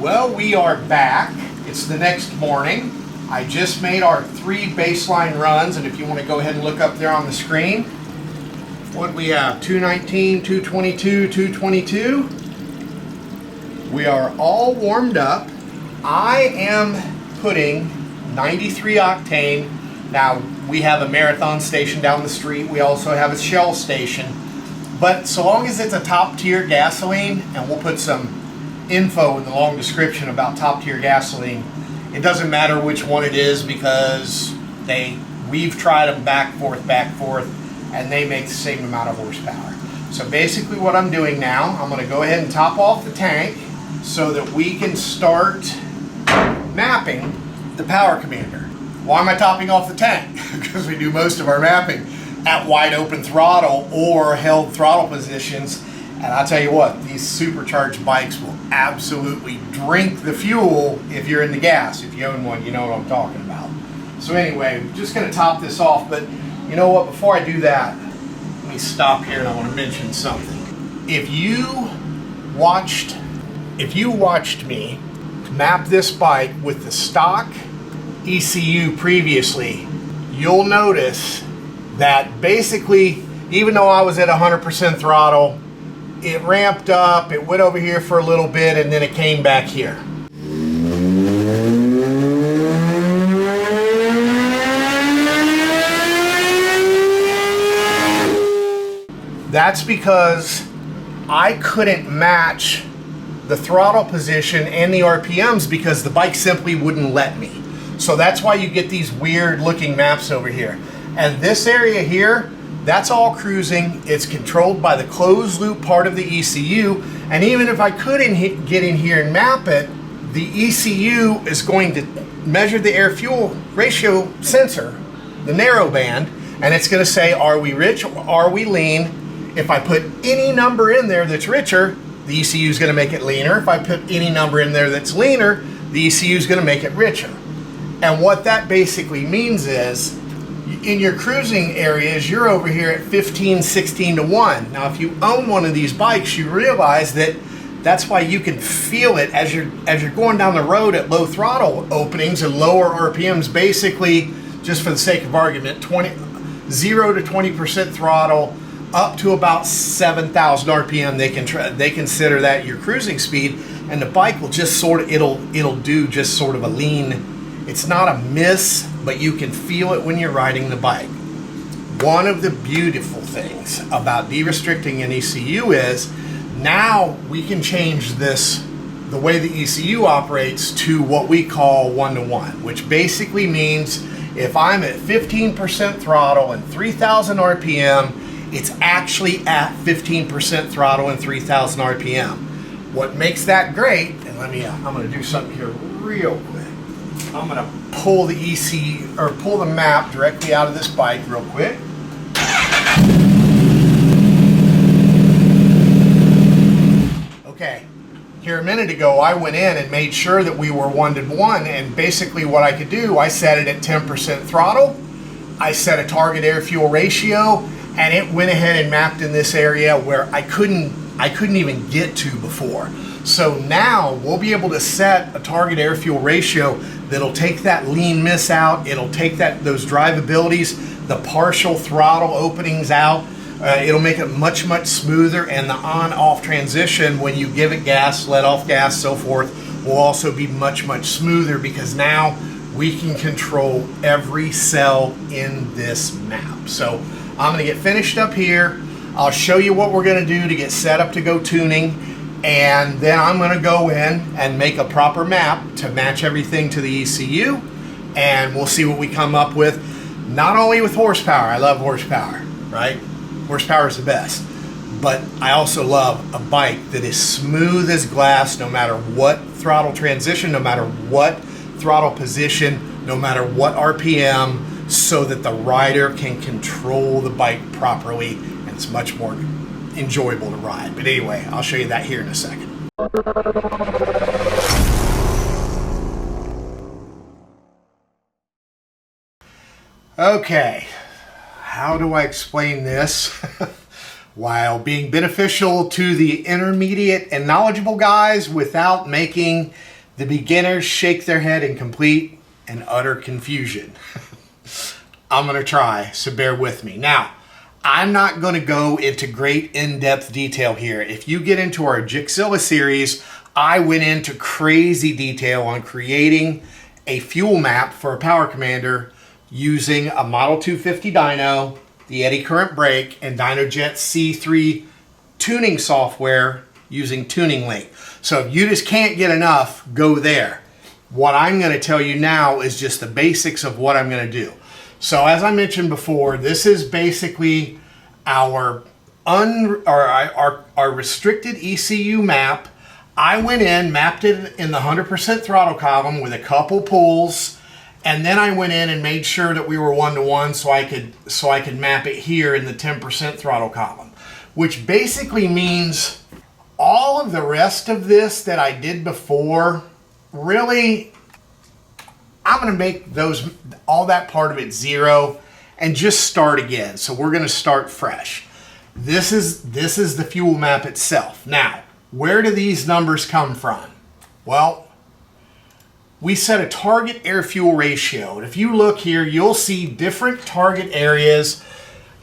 Well, we are back. It's the next morning. I just made our 3 baseline runs, and if you want to go ahead and look up there on the screen, what we have, 219, 222, 222. We are all warmed up. I am putting 93 octane. Now, we have a marathon station down the street. We also have a Shell station. But so long as it's a top tier gasoline, and we'll put some info in the long description about top tier gasoline, it doesn't matter which one it is because we've tried them back, forth, and they make the same amount of horsepower. So basically what I'm doing now, I'm going to go ahead and top off the tank so that we can start mapping the Power Commander. Why am I topping off the tank? Because we do most of our mapping at wide open throttle or held throttle positions. And I'll tell you what, these supercharged bikes will absolutely drink the fuel if you're in the gas. If you own one, you know what I'm talking about. So anyway, I'm just going to top this off. But you know what, before I do that, let me stop here and I want to mention something. If you watched me map this bike with the stock ECU previously, you'll notice that basically, even though I was at 100% throttle, it ramped up, it went over here for a little bit, and then it came back here. That's because I couldn't match the throttle position and the RPMs because the bike simply wouldn't let me. So that's why you get these weird looking maps over here. And this area here, that's all cruising. It's controlled by the closed loop part of the ECU. And even if I couldn't get in here and map it, the ECU is going to measure the air fuel ratio sensor, the narrow band, and it's going to say, are we rich or are we lean? If I put any number in there that's richer, the ECU is going to make it leaner. If I put any number in there that's leaner, the ECU is going to make it richer. And what that basically means is, in your cruising areas, you're over here at 15, 16 to 1. Now, if you own one of these bikes, you realize that that's why you can feel it as you're going down the road at low throttle openings and lower RPMs. Basically, just for the sake of argument, 0 to 20% throttle up to about 7,000 RPM. They consider that your cruising speed, and the bike will just sort of it'll do just sort of a lean. It's not a miss, but you can feel it when you're riding the bike. One of the beautiful things about de-restricting an ECU is now we can change the way the ECU operates to what we call 1-to-1, which basically means if I'm at 15% throttle and 3,000 RPM, it's actually at 15% throttle and 3,000 RPM. What makes that great, and I'm going to do something here real quick. I'm going to pull the ECU or pull the map directly out of this bike real quick. Okay, here a minute ago I went in and made sure that we were 1-to-1, and basically what I could do, I set it at 10% throttle, I set a target air fuel ratio, and it went ahead and mapped in this area where I couldn't even get to before. So now we'll be able to set a target air fuel ratio that'll take that lean miss out. It'll take those drivabilities, the partial throttle openings out. It'll make it much smoother, and the on-off transition when you give it gas, let off gas, so forth, will also be much smoother because now we can control every cell in this map. So I'm going to get finished up here. I'll show you what we're going to do to get set up to go tuning. And then I'm going to go in and make a proper map to match everything to the ECU, and we'll see what we come up with. Not only with horsepower, I love horsepower, right? Horsepower is the best, but I also love a bike that is smooth as glass no matter what throttle transition, no matter what throttle position, no matter what RPM, so that the rider can control the bike properly, and it's much more enjoyable to ride. But anyway, I'll show you that here in a second. Okay, how do I explain this while being beneficial to the intermediate and knowledgeable guys without making The beginners shake their head in complete and utter confusion. I'm going to try, so bear with me. Now, I'm not going to go into great in-depth detail here. If you get into our Jixzilla series, I went into crazy detail on creating a fuel map for a Power Commander using a Model 250 dyno, the eddy current brake, and Dynojet C3 tuning software using Tuning Link. So if you just can't get enough, go there. What I'm going to tell you now is just the basics of what I'm going to do. So as I mentioned before, this is basically our restricted ECU map. I went in, mapped it in the 100% throttle column with a couple pulls, and then I went in and made sure that we were 1-to-1 so I could map it here in the 10% throttle column, which basically means all of the rest of this that I did before, really, I'm going to make all that part of it 0 and just start again. So we're going to start fresh. This is the fuel map itself. Now, where do these numbers come from? Well, we set a target air-fuel ratio. And if you look here, you'll see different target areas.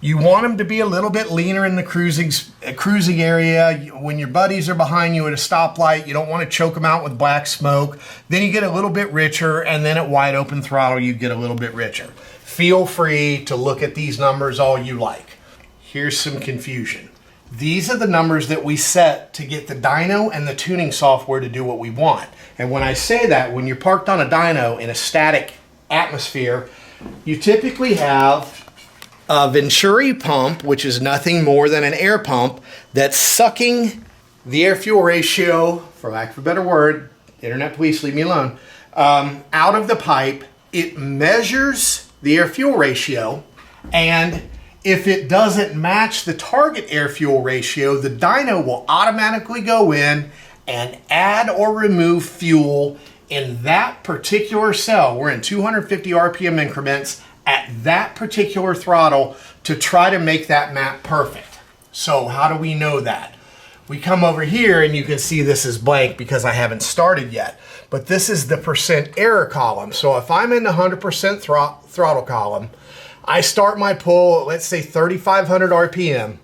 You want them to be a little bit leaner in the cruising area. When your buddies are behind you at a stoplight, you don't want to choke them out with black smoke. Then you get a little bit richer, and then at wide open throttle, you get a little bit richer. Feel free to look at these numbers all you like. Here's some confusion. These are the numbers that we set to get the dyno and the tuning software to do what we want. And when I say that, when you're parked on a dyno in a static atmosphere, you typically have a Venturi pump, which is nothing more than an air pump that's sucking the air-fuel ratio, for lack of a better word, internet police, leave me alone, out of the pipe. It measures the air-fuel ratio, and if it doesn't match the target air-fuel ratio, the dyno will automatically go in and add or remove fuel in that particular cell. We're in 250 RPM increments at that particular throttle to try to make that map perfect. So how do we know that? We come over here and you can see this is blank because I haven't started yet, but this is the percent error column. So if I'm in the 100% throttle column, I start my pull at, let's say, 3,500 RPM.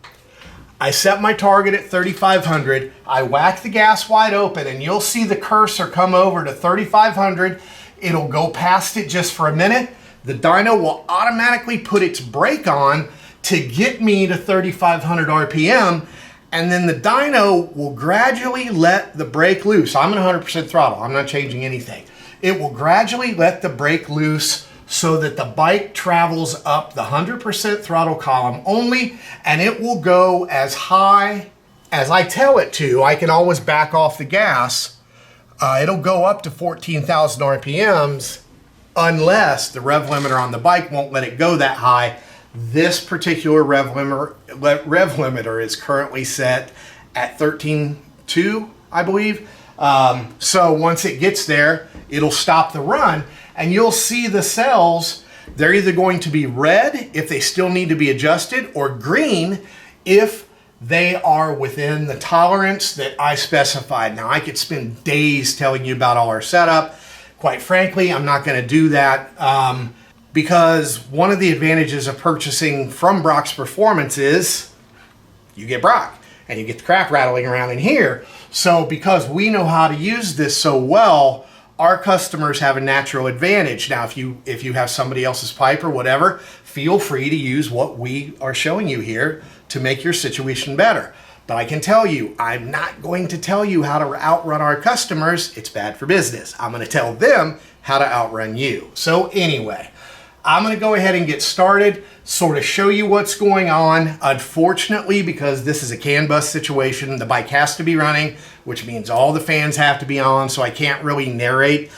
I set my target at 3,500. I whack the gas wide open and you'll see the cursor come over to 3,500. It'll go past it just for a minute. The dyno will automatically put its brake on to get me to 3,500 RPM, and then the dyno will gradually let the brake loose. I'm in 100% throttle. I'm not changing anything. It will gradually let the brake loose so that the bike travels up the 100% throttle column only, and it will go as high as I tell it to. I can always back off the gas. It'll go up to 14,000 RPMs unless the rev limiter on the bike won't let it go that high. This particular rev limiter is currently set at 13.2, I believe. So once it gets there, it'll stop the run, and you'll see the cells. They're either going to be red if they still need to be adjusted, or green if they are within the tolerance that I specified. Now, I could spend days telling you about all our setup. Quite frankly, I'm not going to do that because one of the advantages of purchasing from Brock's Performance is you get Brock and you get the crap rattling around in here. So because we know how to use this so well, our customers have a natural advantage. Now, if you have somebody else's pipe or whatever, feel free to use what we are showing you here to make your situation better. But I can tell you, I'm not going to tell you how to outrun our customers. It's bad for business. I'm going to tell them how to outrun you. So anyway, I'm going to go ahead and get started, sort of show you what's going on. Unfortunately, because this is a CAN bus situation, the bike has to be running, which means all the fans have to be on, so I can't really narrate.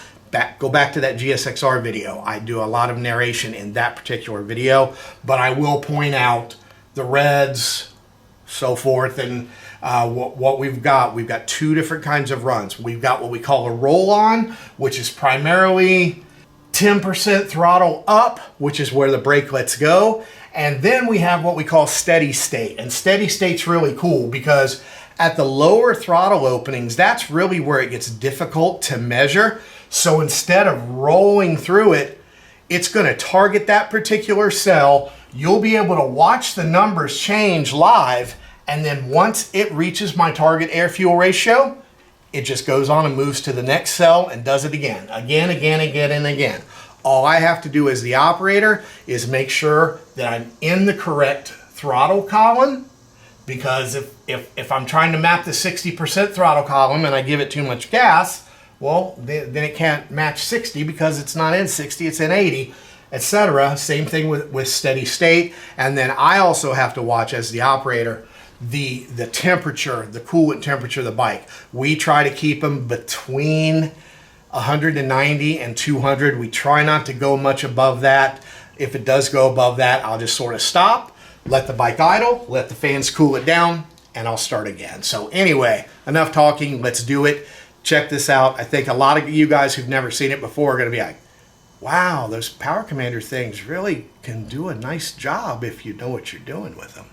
Go back to that GSXR video. I do a lot of narration in that particular video, but I will point out the reds, so forth, and what we've got. We've got two different kinds of runs. We've got what we call a roll-on, which is primarily 10% throttle up, which is where the brake lets go. And then we have what we call steady state. And steady state's really cool because At the lower throttle openings, that's really where it gets difficult to measure. So instead of rolling through it, it's going to target that particular cell. You'll be able to watch the numbers change live, and then once it reaches my target air-fuel ratio, it just goes on and moves to the next cell and does it again, again, and again. All I have to do as the operator is make sure that I'm in the correct throttle column, because if I'm trying to map the 60% throttle column and I give it too much gas, well, then it can't match 60 because it's not in 60, it's in 80, etc. Same thing with steady state. And then I also have to watch as the operator the temperature, the coolant temperature of the bike. We try to keep them between 190 and 200. We try not to go much above that. If it does go above that, I'll just sort of stop, let the bike idle, let the fans cool it down, and I'll start again. So anyway, enough talking, let's do it. Check this out. I think a lot of you guys who've never seen it before are going to be like, wow, those Power Commander things really can do a nice job if you know what you're doing with them.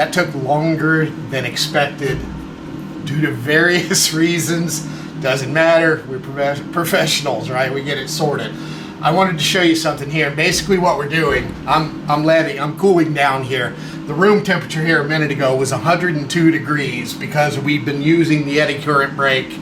That took longer than expected due to various reasons. Doesn't matter, we're professionals, right? We get it sorted. I wanted to show you something here. Basically what we're doing, I'm cooling down here. The room temperature here a minute ago was 102 degrees because we've been using the eddy current brake.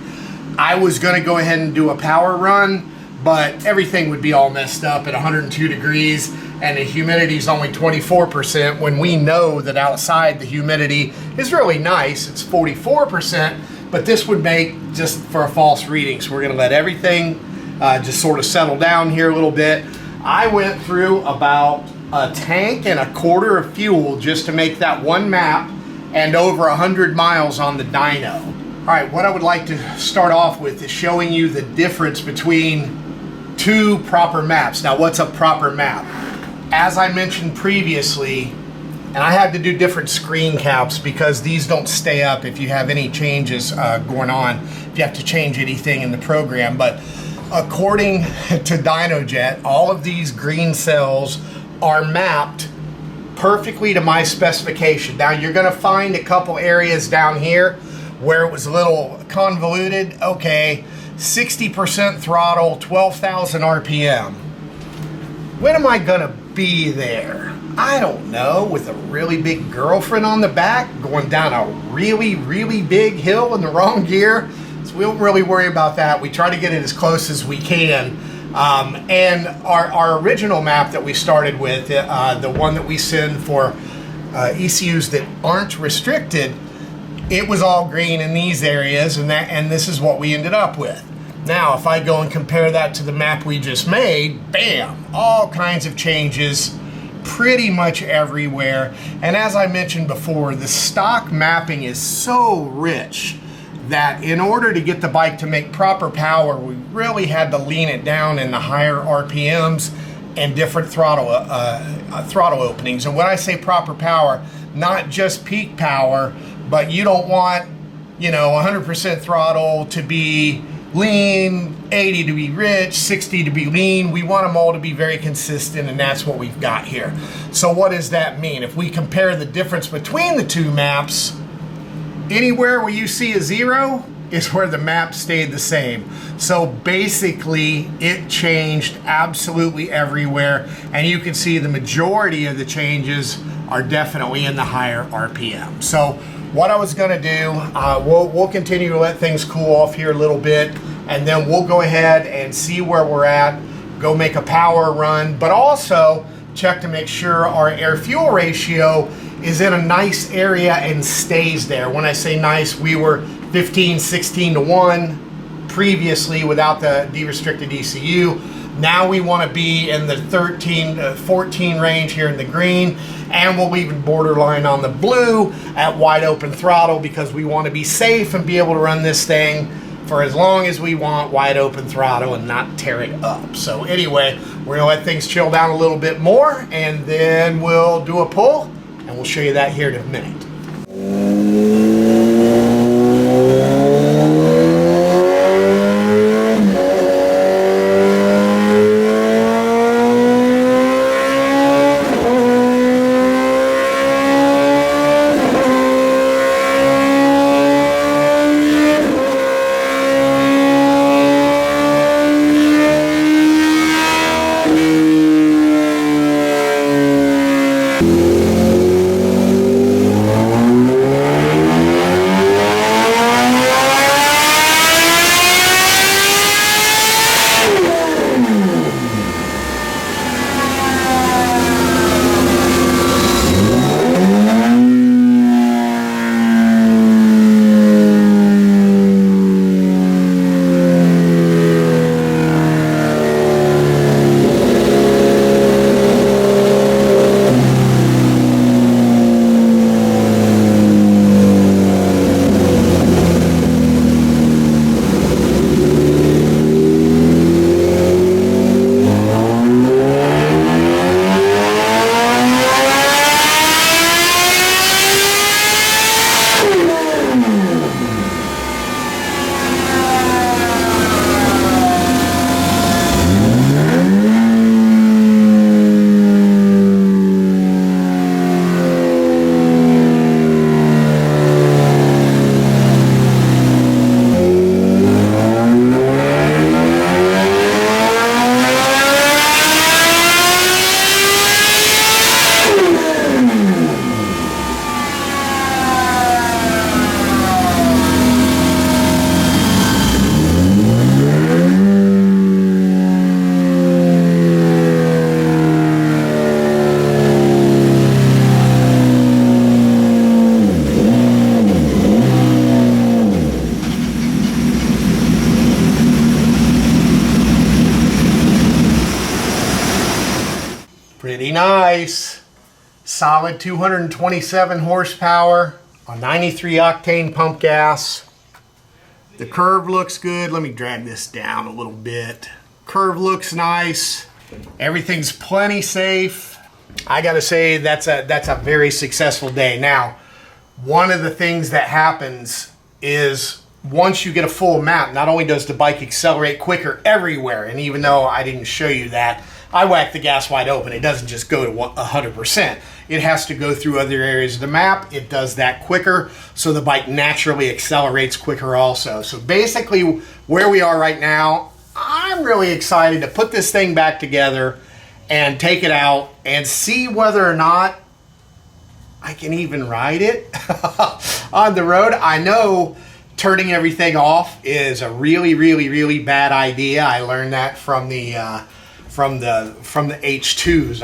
I was gonna go ahead and do a power run, but everything would be all messed up at 102 degrees and the humidity is only 24% when we know that outside the humidity is really nice. It's 44%, but this would make just for a false reading. So we're gonna let everything just sort of settle down here a little bit. I went through about a tank and a quarter of fuel just to make that one map and over 100 miles on the dyno. All right, what I would like to start off with is showing you the difference between two proper maps. Now, what's a proper map? As I mentioned previously, and I had to do different screen caps because these don't stay up if you have any changes going on, if you have to change anything in the program. But according to Dynojet, all of these green cells are mapped perfectly to my specification. Now you're gonna find a couple areas down here where it was a little convoluted. Okay, 60% throttle, 12,000 RPM. When am I gonna be there? I don't know, with a really big girlfriend on the back, going down a really, really big hill in the wrong gear. So we don't really worry about that. We try to get it as close as we can. And our original map that we started with, the one that we send for ECUs that aren't restricted, it was all green in these areas, and this is what we ended up with. Now, if I go and compare that to the map we just made, bam, all kinds of changes pretty much everywhere. And as I mentioned before, the stock mapping is so rich that in order to get the bike to make proper power, we really had to lean it down in the higher RPMs and different throttle openings. And when I say proper power, not just peak power, but you don't want, 100% throttle to be lean, 80 to be rich, 60 to be lean. We want them all to be very consistent, and that's what we've got here. So what does that mean? If we compare the difference between the two maps, anywhere where you see a 0 is where the map stayed the same. So basically it changed absolutely everywhere, and you can see the majority of the changes are definitely in the higher RPM. So what I was gonna do, we'll continue to let things cool off here a little bit, and then we'll go ahead and see where we're at, go make a power run, but also check to make sure our air-fuel ratio is in a nice area and stays there. When I say nice, we were 15, 16 to 1 previously without the de-restricted ECU. Now we want to be in the 13 to 14 range here in the green, and we'll even borderline on the blue at wide open throttle because we want to be safe and be able to run this thing for as long as we want wide open throttle and not tear it up. So anyway, we're gonna let things chill down a little bit more, and then we'll do a pull, and we'll show you that here in a minute. Pretty nice. Solid 227 horsepower on 93 octane pump gas. The curve looks good. Let me drag this down a little bit. Curve looks nice. Everything's plenty safe. I gotta say that's a very successful day. Now, one of the things that happens is once you get a full map, not only does the bike accelerate quicker everywhere, and even though I didn't show you that, I whack the gas wide open. It doesn't just go to 100%. It has to go through other areas of the map. It does that quicker, so the bike naturally accelerates quicker also. So basically, where we are right now, I'm really excited to put this thing back together and take it out and see whether or not I can even ride it on the road. I know turning everything off is a really, really, really bad idea. I learned that from the H2s.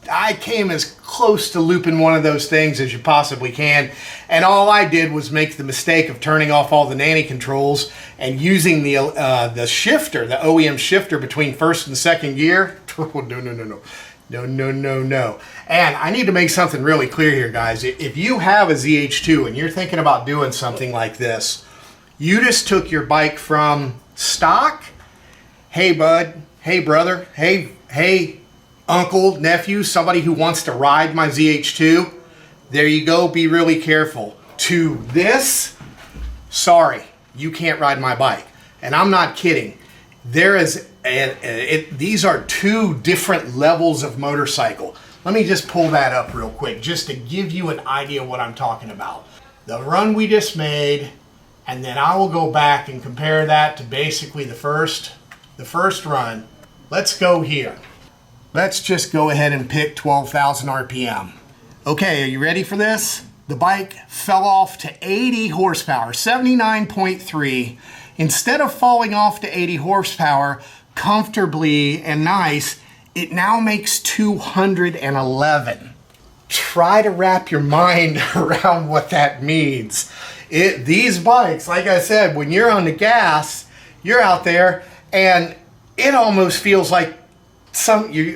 I came as close to looping one of those things as you possibly can, and all I did was make the mistake of turning off all the nanny controls and using the shifter, the OEM shifter between first and second gear. No. And I need to make something really clear here, guys. If you have a ZH2 and you're thinking about doing something like this, you just took your bike from stock, hey bud, hey brother, hey uncle, nephew, somebody who wants to ride my ZH2, there you go, be really careful. To this, sorry, you can't ride my bike. And I'm not kidding. There is, these are two different levels of motorcycle. Let me just pull that up real quick, just to give you an idea of what I'm talking about. The run we just made, and then I will go back and compare that to basically the first run. Let's go here. Let's just go ahead and pick 12,000 RPM. Okay, are you ready for this? The bike fell off to 80 horsepower, 79.3. Instead of falling off to 80 horsepower comfortably and nice, it now makes 211. Try to wrap your mind around what that means. These bikes, like I said, when you're on the gas, you're out there and it almost feels like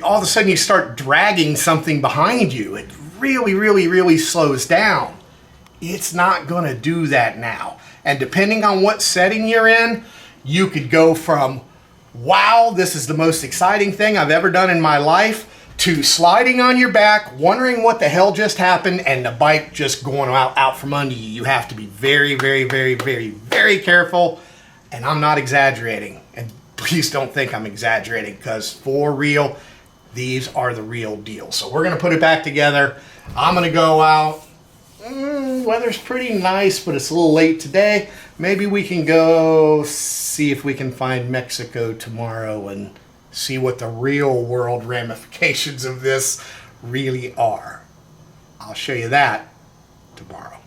all of a sudden you start dragging something behind you. It really, really, really slows down. It's not gonna do that now. And depending on what setting you're in, you could go from, wow, this is the most exciting thing I've ever done in my life, to sliding on your back, wondering what the hell just happened, and the bike just going out from under you. You have to be very, very, very, very, very careful. And I'm not exaggerating. And please don't think I'm exaggerating, because for real, these are the real deal. So we're gonna put it back together. I'm gonna go out. Weather's pretty nice, but it's a little late today. Maybe we can go see if we can find Mexico tomorrow and see what the real world ramifications of this really are. I'll show you that tomorrow.